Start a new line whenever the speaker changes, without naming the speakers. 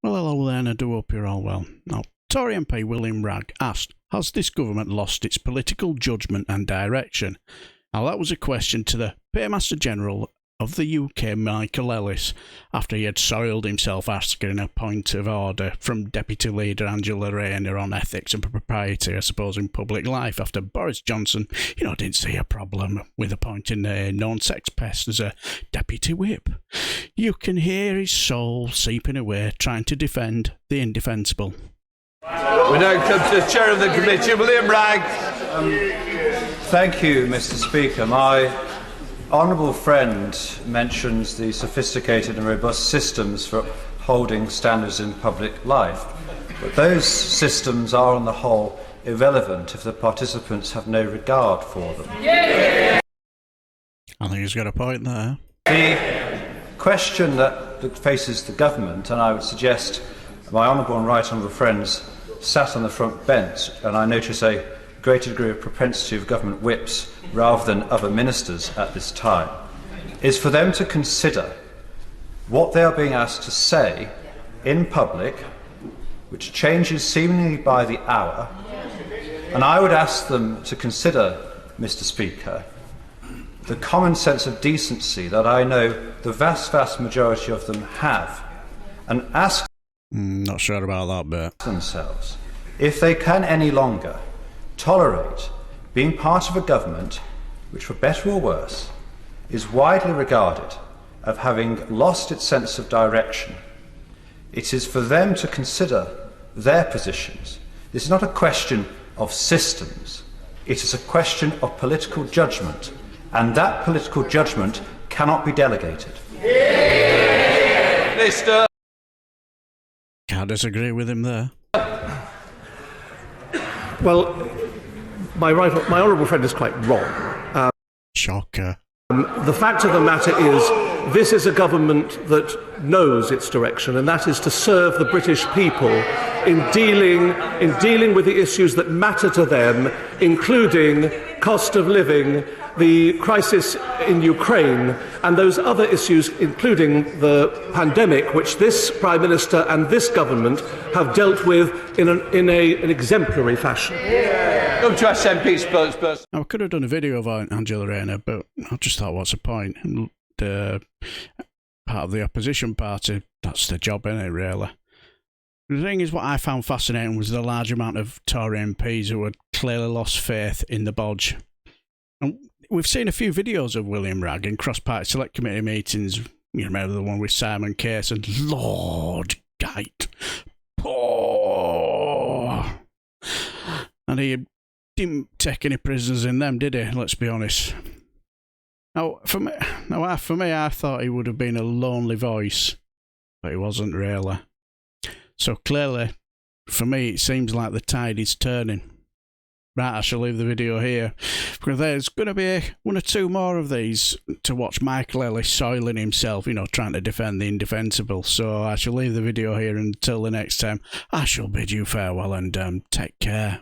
Well, hello then, I do hope you're all well. Now, Tory MP Wragg asked, has this government lost its political judgment and direction? Now, that was a question to the Paymaster General of the UK, Michael Ellis, after he had soiled himself asking a point of order from Deputy Leader Angela Rayner on ethics and propriety, I suppose, in public life, after Boris Johnson, didn't see a problem with appointing a non-sex pest as a deputy whip. You can hear his soul seeping away, trying to defend the indefensible.
We now come to the Chair of the Committee, William Wragg.
Thank you, Mr. Speaker. My honourable friend mentions the sophisticated and robust systems for upholding standards in public life, but those systems are, on the whole, irrelevant if the participants have no regard for them.
I think he's got a point there.
The question that faces the government, and I would suggest my honourable and right honourable friends sat on the front bench, and I notice a greater degree of propensity of government whips rather than other ministers at this time, is for them to consider what they are being asked to say in public, which changes seemingly by the hour. And I would ask them to consider, Mr. Speaker, the common sense of decency that I know the vast, vast majority of them have, and ask
not sure about that bit.
Themselves if they can any longer tolerate being part of a government which, for better or worse, is widely regarded of having lost its sense of direction. It is for them to consider their positions. This is not a question of systems. It is a question of political judgment, and that political judgment cannot be delegated.
Minister.
Can't disagree with him there.
Well, my honourable friend is quite wrong.
Shocker.
The fact of the matter is, this is a government that knows its direction, and that is to serve the British people in dealing with the issues that matter to them, including cost of living, the crisis in Ukraine, and those other issues, including the pandemic, which this Prime Minister and this government have dealt with in an exemplary fashion.
Come to SNP spokesperson.
I could have done a video about Angela Rayner, but I just thought, what's the point? Part of the opposition party, that's the job, isn't it, really? The thing is, what I found fascinating was the large amount of Tory MPs who had clearly lost faith in the bodge. And we've seen a few videos of William Wragg in cross-party select committee meetings. You remember the one with Simon Case and Lord Gate. Poor. And he didn't take any prisoners in them, did he? Let's be honest. Now, for me, I thought he would have been a lonely voice, but he wasn't really. So clearly, for me, it seems like the tide is turning. Right, I shall leave the video here, because there's going to be one or two more of these to watch Michael Ellis soiling himself, trying to defend the indefensible. So I shall leave the video here until the next time. I shall bid you farewell and take care.